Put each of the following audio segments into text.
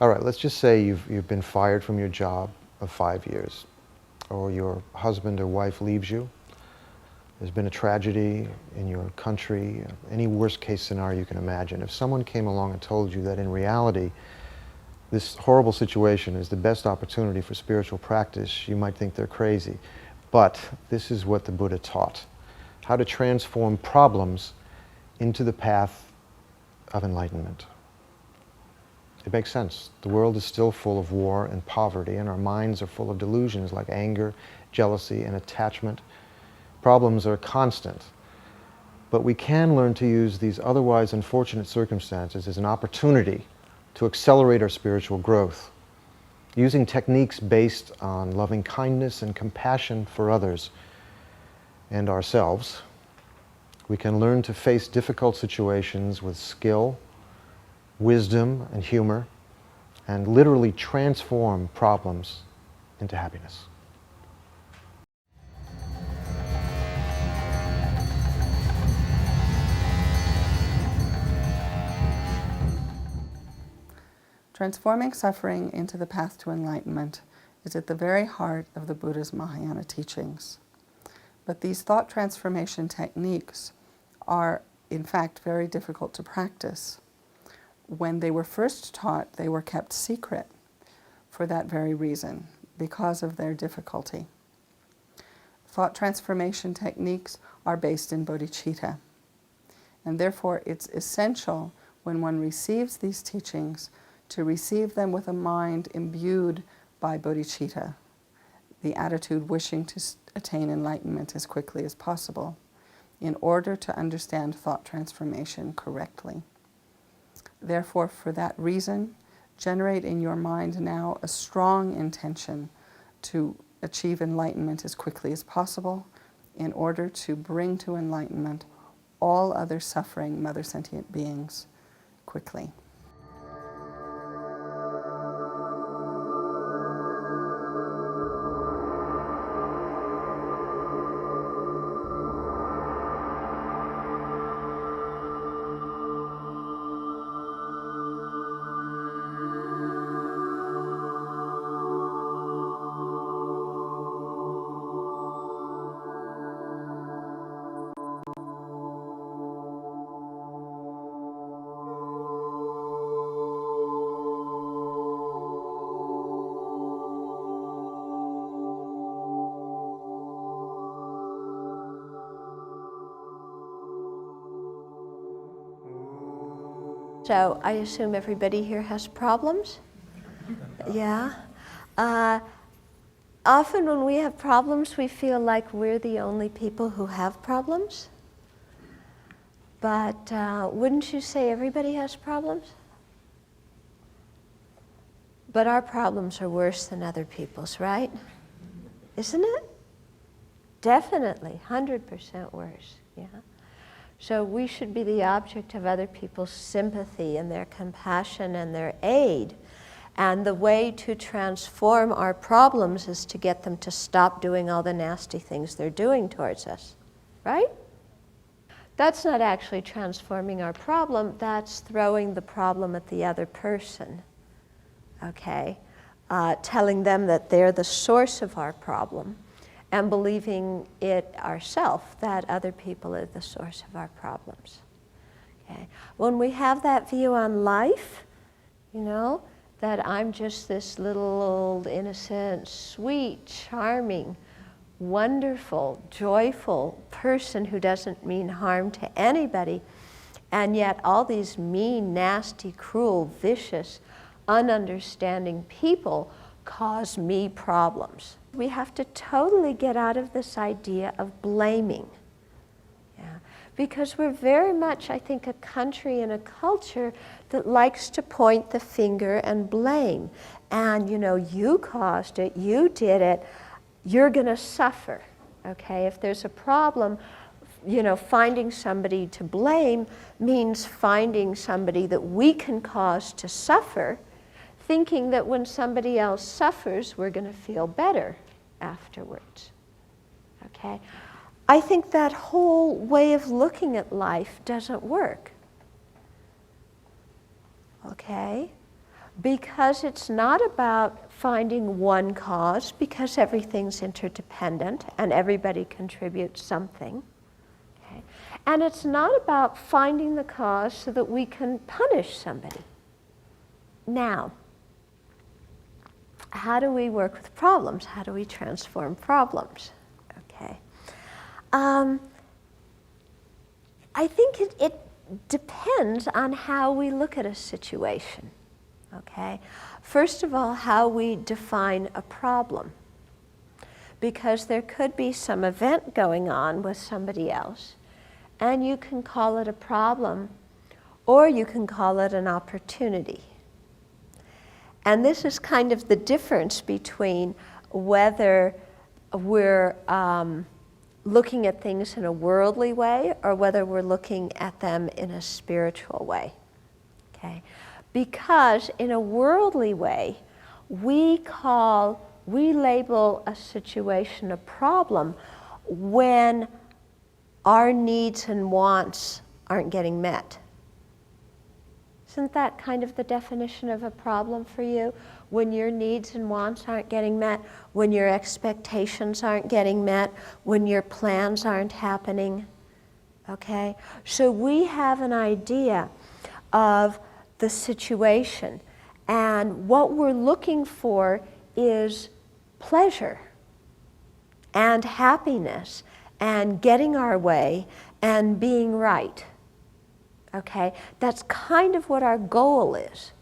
All right, let's just say you've been fired from your job of 5 years, or your husband or wife leaves you. There's been a tragedy in your country, any worst case scenario you can imagine. If someone came along and told you that in reality, this horrible situation is the best opportunity for spiritual practice, you might think they're crazy. But this is what the Buddha taught: how to transform problems into the path of enlightenment. It makes sense. The world is still full of war and poverty, and our minds are full of delusions like anger, jealousy, and attachment. Problems are constant. But we can learn to use these otherwise unfortunate circumstances as an opportunity to accelerate our spiritual growth. Using techniques based on loving kindness and compassion for others and ourselves, we can learn to face difficult situations with skill, wisdom, and humor, and literally transform problems into happiness. Transforming suffering into the path to enlightenment is at the very heart of the Buddha's Mahayana teachings. But these thought transformation techniques are, in fact, very difficult to practice. When they were first taught, they were kept secret for that very reason, because of their difficulty. Thought transformation techniques are based in bodhicitta, and therefore it's essential when one receives these teachings to receive them with a mind imbued by bodhicitta, the attitude wishing to attain enlightenment as quickly as possible, in order to understand thought transformation correctly. Therefore, for that reason, generate in your mind now a strong intention to achieve enlightenment as quickly as possible, in order to bring to enlightenment all other suffering mother sentient beings quickly. So I assume everybody here has problems? Yeah. Often when we have problems, we feel like we're the only people who have problems. But wouldn't you say everybody has problems? But our problems are worse than other people's, right? Isn't it? Definitely, 100% worse, yeah. So we should be the object of other people's sympathy and their compassion and their aid. And the way to transform our problems is to get them to stop doing all the nasty things they're doing towards us, right? That's not actually transforming our problem, that's throwing the problem at the other person, okay? Telling them that they're the source of our problem, and believing it ourselves, that other people are the source of our problems. Okay? When we have that view on life, you know, that I'm just this little old innocent, sweet, charming, wonderful, joyful person who doesn't mean harm to anybody, and yet all these mean, nasty, cruel, vicious, ununderstanding people cause me problems. We have to totally get out of this idea of blaming. Yeah. Because we're very much, I think, a country and a culture that likes to point the finger and blame. And, you know, you caused it, you did it, you're going to suffer. Okay? If there's a problem, you know, finding somebody to blame means finding somebody that we can cause to suffer, thinking that when somebody else suffers, we're going to feel better afterwards. Okay? I think that whole way of looking at life doesn't work. Okay? because it's not about finding one cause, because everything's interdependent and everybody contributes something. Okay? And it's not about finding the cause so that we can punish somebody. Now, how do we work with problems? How do we transform problems? Okay. I think it depends on how we look at a situation. Okay? First of all, how we define a problem. Because there could be some event going on with somebody else, and you can call it a problem, or you can call it an opportunity. And this is kind of the difference between whether we're looking at things in a worldly way or whether we're looking at them in a spiritual way. Okay? Because in a worldly way, we label a situation a problem when our needs and wants aren't getting met. Isn't that kind of the definition of a problem for you? When your needs and wants aren't getting met, when your expectations aren't getting met, when your plans aren't happening. Okay? So we have an idea of the situation, and what we're looking for is pleasure and happiness and getting our way and being right. Okay? That's kind of what our goal is.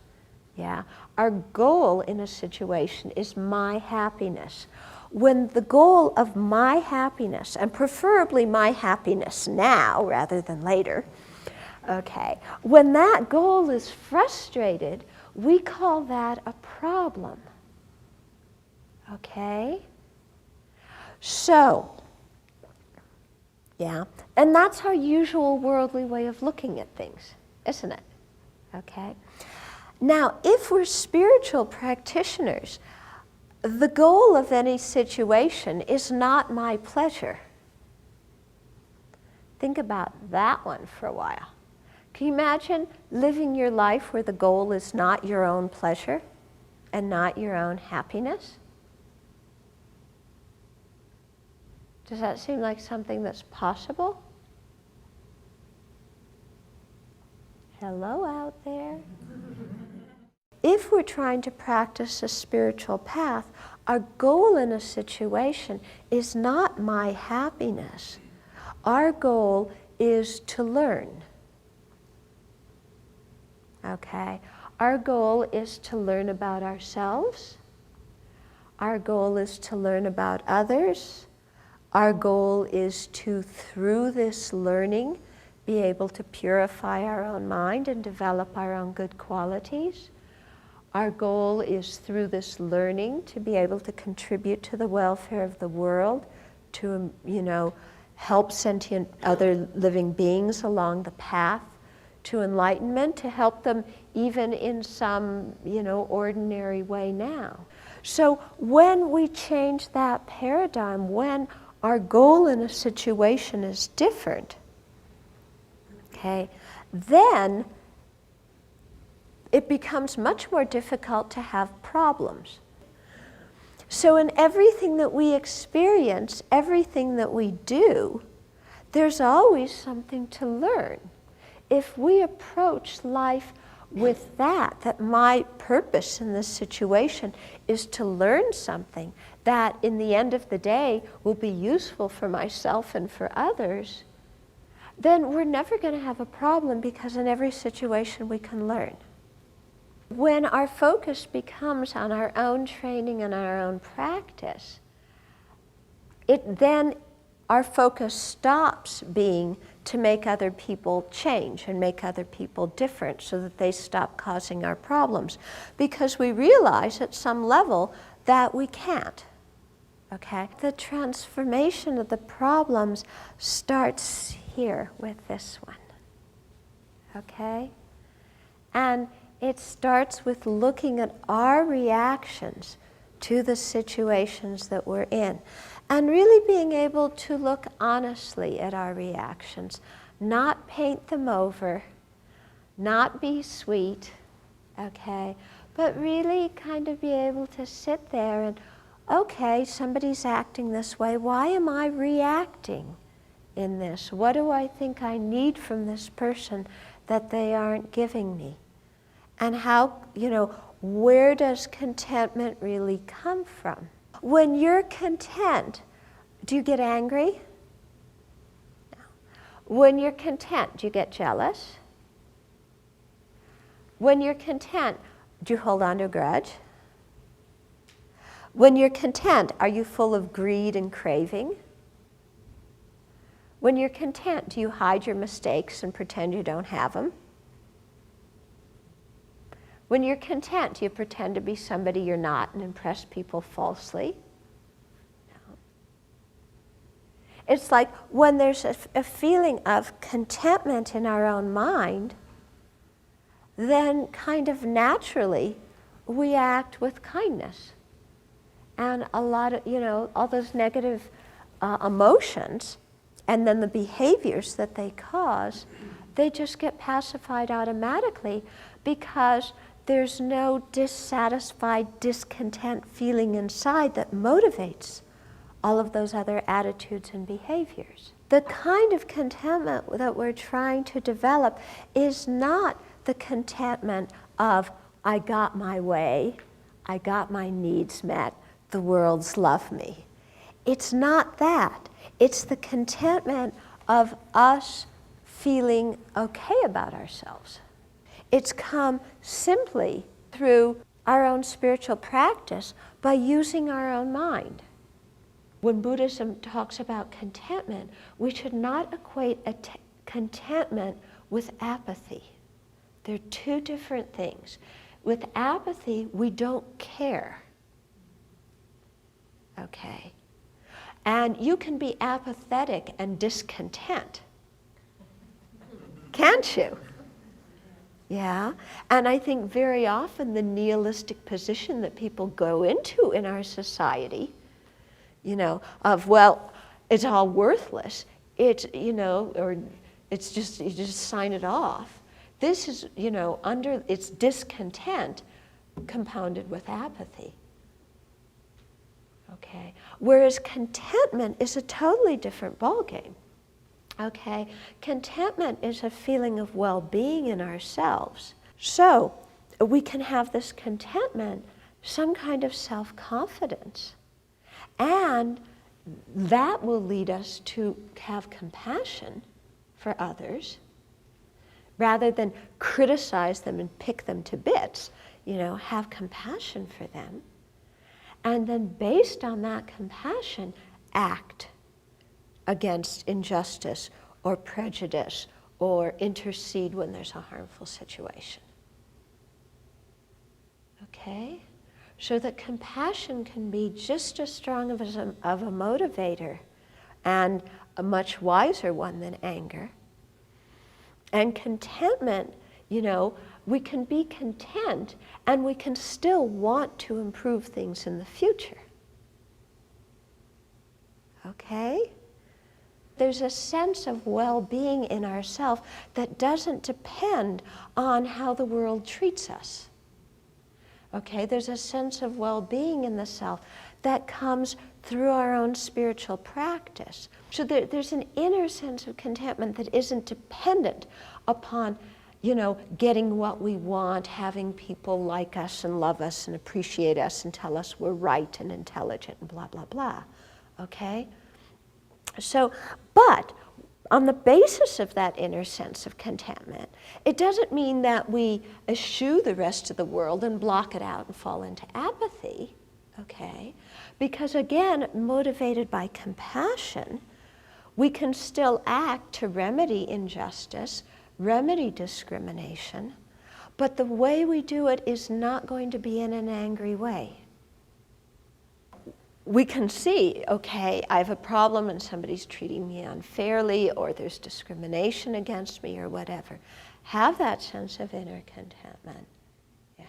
Yeah? Our goal in a situation is my happiness. When the goal of my happiness, and preferably my happiness now rather than later, okay, when that goal is frustrated, we call that a problem. Okay? So, yeah, and that's our usual worldly way of looking at things, isn't it? Okay? Now, if we're spiritual practitioners, the goal of any situation is not my pleasure. Think about that one for a while. Can you imagine living your life where the goal is not your own pleasure and not your own happiness? Does that seem like something that's possible? Hello out there. If we're trying to practice a spiritual path, our goal in a situation is not my happiness. Our goal is to learn. Okay? Our goal is to learn about ourselves. Our goal is to learn about others. Our goal is to, through this learning, be able to purify our own mind and develop our own good qualities. Our goal is, through this learning, to be able to contribute to the welfare of the world, to, help sentient other living beings along the path to enlightenment, to help them even in some, ordinary way now. So when we change that paradigm, when our goal in a situation is different, okay, then it becomes much more difficult to have problems. So in everything that we experience, everything that we do, there's always something to learn. If we approach life with that my purpose in this situation is to learn something that in the end of the day will be useful for myself and for others, then we're never going to have a problem, because in every situation we can learn. When our focus becomes on our own training and our own practice, then our focus stops being to make other people change and make other people different so that they stop causing our problems, because we realize at some level that we can't. Okay? The transformation of the problems starts here with this one. Okay? And it starts with looking at our reactions to the situations that we're in, and really being able to look honestly at our reactions, not paint them over, not be sweet, okay, but really kind of be able to sit there and, okay, somebody's acting this way. Why am I reacting in this? What do I think I need from this person that they aren't giving me? And how, where does contentment really come from? When you're content, do you get angry? No. When you're content, do you get jealous? When you're content, do you hold on to a grudge? When you're content, are you full of greed and craving? When you're content, do you hide your mistakes and pretend you don't have them? When you're content, do you pretend to be somebody you're not and impress people falsely? No. It's like when there's a feeling of contentment in our own mind, then kind of naturally we act with kindness. And a lot of, all those negative emotions and then the behaviors that they cause, they just get pacified automatically because there's no dissatisfied, discontent feeling inside that motivates all of those other attitudes and behaviors. The kind of contentment that we're trying to develop is not the contentment of, I got my way, I got my needs met, the world's love me. It's not that. It's the contentment of us feeling okay about ourselves. It's come simply through our own spiritual practice by using our own mind. When Buddhism talks about contentment, we should not equate contentment with apathy. They're two different things. With apathy, we don't care. Okay? And you can be apathetic and discontent. Can't you? Yeah, and I think very often the nihilistic position that people go into in our society, of, well, it's all worthless, or it's just, you just sign it off. This is, it's discontent compounded with apathy. Okay, whereas contentment is a totally different ballgame. Okay, contentment is a feeling of well-being in ourselves. So we can have this contentment, some kind of self-confidence. And that will lead us to have compassion for others, rather than criticize them and pick them to bits, have compassion for them. And then based on that compassion, act against injustice or prejudice or intercede when there's a harmful situation. Okay? So that compassion can be just as strong of a motivator and a much wiser one than anger. And contentment, we can be content and we can still want to improve things in the future. Okay? There's a sense of well-being in ourselves that doesn't depend on how the world treats us. Okay? There's a sense of well-being in the self that comes through our own spiritual practice. So there's an inner sense of contentment that isn't dependent upon, getting what we want, having people like us and love us and appreciate us and tell us we're right and intelligent and blah, blah, blah. Okay? So, but on the basis of that inner sense of contentment, it doesn't mean that we eschew the rest of the world and block it out and fall into apathy, okay? Because again, motivated by compassion, we can still act to remedy injustice, remedy discrimination, but the way we do it is not going to be in an angry way. We can see, okay, I have a problem and somebody's treating me unfairly or there's discrimination against me or whatever. Have that sense of inner contentment, yeah.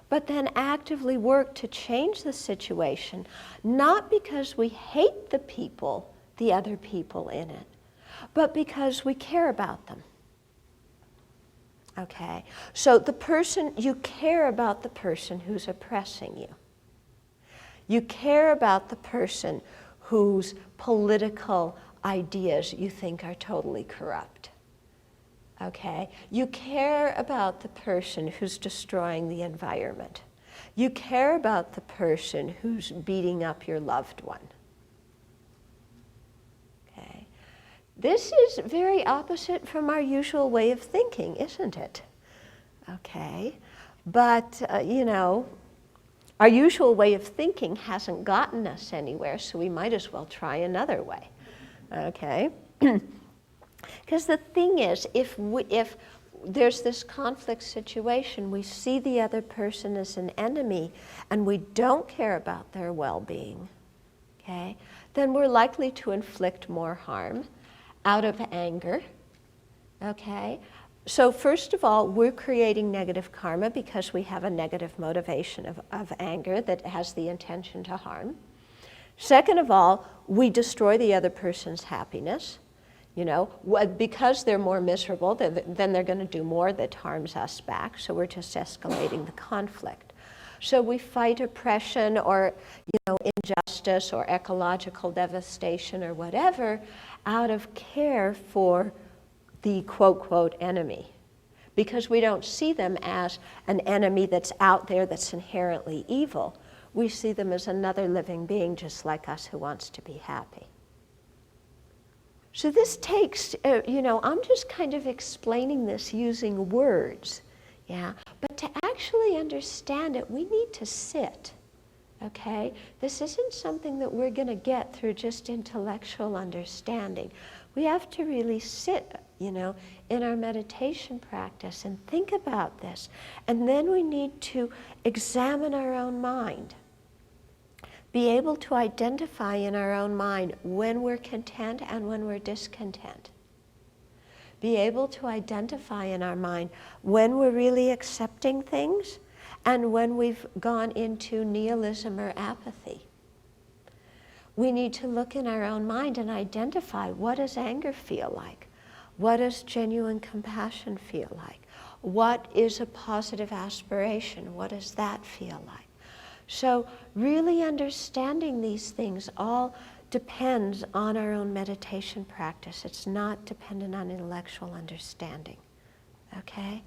But then actively work to change the situation, not because we hate the other people in it, but because we care about them. Okay? So the person, you care about the person who's oppressing you. You care about the person whose political ideas you think are totally corrupt. Okay? You care about the person who's destroying the environment. You care about the person who's beating up your loved one. Okay? This is very opposite from our usual way of thinking, isn't it? Okay? But, you know, our usual way of thinking hasn't gotten us anywhere, so we might as well try another way. Okay? Because the thing is, if there's this conflict situation, we see the other person as an enemy, and we don't care about their well-being, okay, then we're likely to inflict more harm out of anger, okay? So first of all, we're creating negative karma because we have a negative motivation of anger that has the intention to harm. Second of all, we destroy the other person's happiness. You know, because they're more miserable, then they're going to do more that harms us back, so we're just escalating the conflict. So we fight oppression or, you know, injustice or ecological devastation or whatever out of care for the quote-quote enemy, because we don't see them as an enemy that's out there that's inherently evil. We see them as another living being just like us who wants to be happy. So this takes, you know, I'm just kind of explaining this using words, yeah? But to actually understand it, we need to sit, okay? This isn't something that we're going to get through just intellectual understanding. We have to really sit, you know, in our meditation practice and think about this. And then we need to examine our own mind. Be able to identify in our own mind when we're content and when we're discontent. Be able to identify in our mind when we're really accepting things and when we've gone into nihilism or apathy. We need to look in our own mind and identify, what does anger feel like? What does genuine compassion feel like? What is a positive aspiration? What does that feel like? So really understanding these things all depends on our own meditation practice. It's not dependent on intellectual understanding. Okay?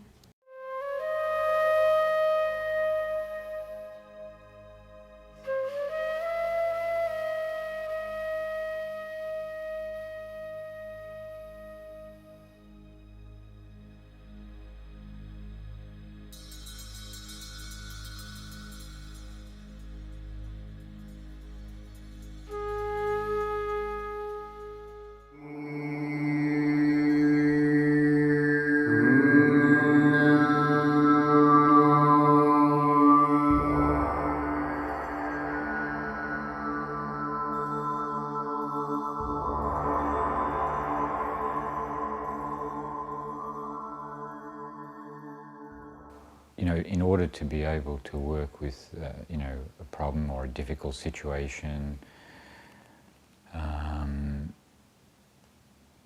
You know, in order to be able to work with, you know, a problem or a difficult situation,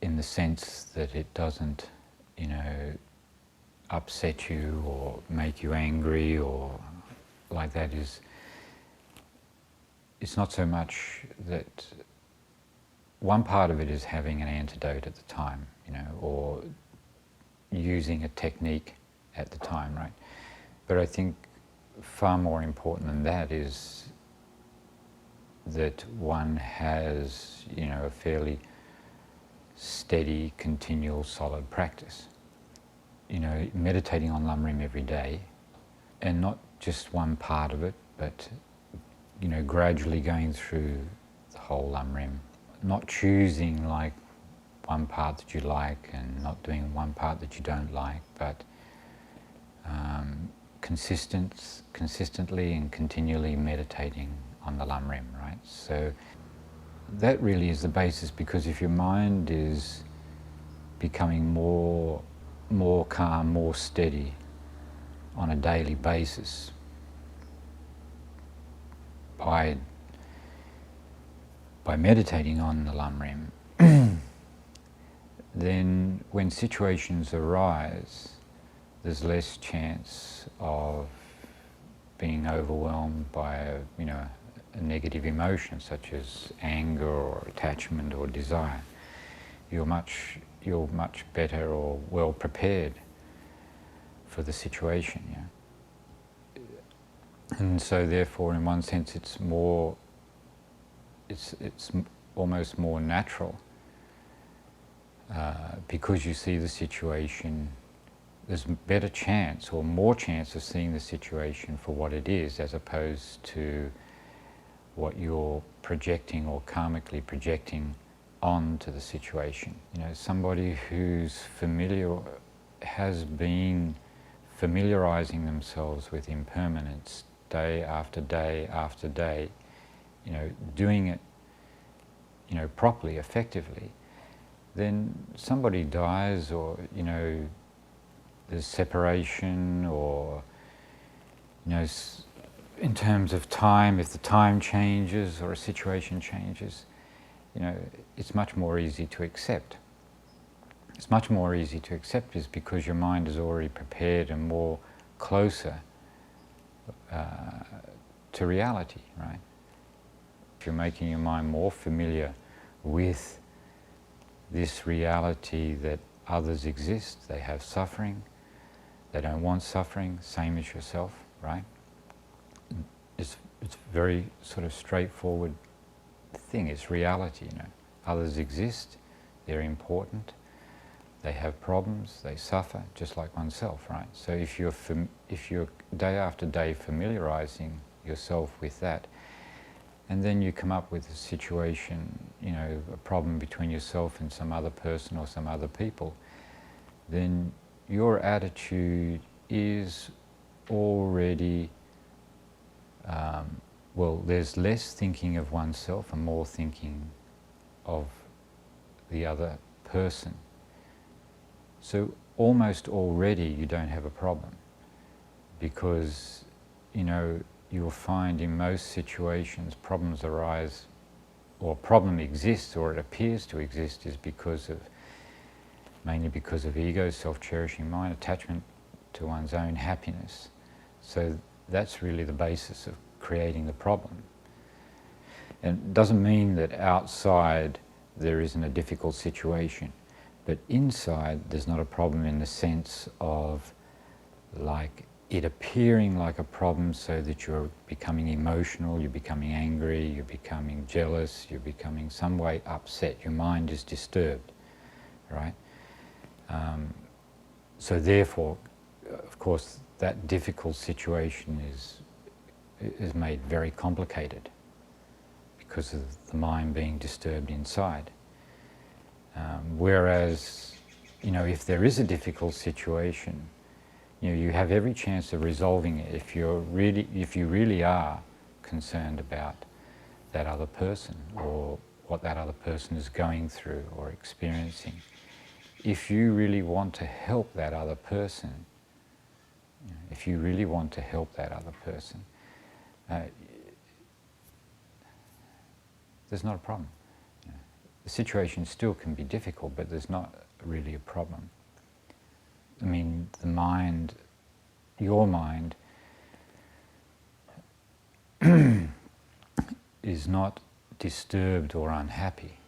in the sense that it doesn't, you know, upset you or make you angry or like that, it's not so much that one part of it is having an antidote at the time, you know, or using a technique at the time, right? But I think far more important than that is that one has, you know, a fairly steady, continual, solid practice. You know, meditating on Lamrim every day, and not just one part of it, but, you know, gradually going through the whole Lamrim. Not choosing like one part that you like and not doing one part that you don't like, but consistently and continually meditating on the Lamrim, right? So that really is the basis, because if your mind is becoming more calm, more steady on a daily basis by meditating on the Lamrim, then when situations arise there's less chance of being overwhelmed by a negative emotion such as anger or attachment or desire. You're much better or well prepared for the situation. Yeah? And so therefore, in one sense, it's almost more natural because you see the situation. There's better chance or more chance of seeing the situation for what it is, as opposed to what you're projecting or karmically projecting onto the situation. Somebody who's has been familiarizing themselves with impermanence day after day after day, doing it, properly, effectively, then somebody dies or, there's separation or, in terms of time, if the time changes or a situation changes, it's much more easy to accept. It's much more easy to accept is because your mind is already prepared and more closer to reality, right? If you're making your mind more familiar with this reality that others exist, they have suffering, they don't want suffering, same as yourself, right? It's very sort of straightforward thing. It's reality, Others exist, they're important, they have problems, they suffer, just like oneself, right? So if you're day after day familiarizing yourself with that, and then you come up with a situation, a problem between yourself and some other person or some other people, then your attitude is already, there's less thinking of oneself and more thinking of the other person. So almost already you don't have a problem, because, you'll find in most situations problems arise, or problem exists, or it appears to exist, is mainly because of ego, self-cherishing mind, attachment to one's own happiness. So that's really the basis of creating the problem. And it doesn't mean that outside there isn't a difficult situation, but inside there's not a problem in the sense of like it appearing like a problem, so that you're becoming emotional, you're becoming angry, you're becoming jealous, you're becoming some way upset, your mind is disturbed, right? So therefore, of course, that difficult situation is made very complicated because of the mind being disturbed inside. Whereas, if there is a difficult situation, you have every chance of resolving it if you really are concerned about that other person or what that other person is going through or experiencing. If you really want to help that other person, there's not a problem. The situation still can be difficult, but there's not really a problem. I mean, the mind, your mind, is not disturbed or unhappy.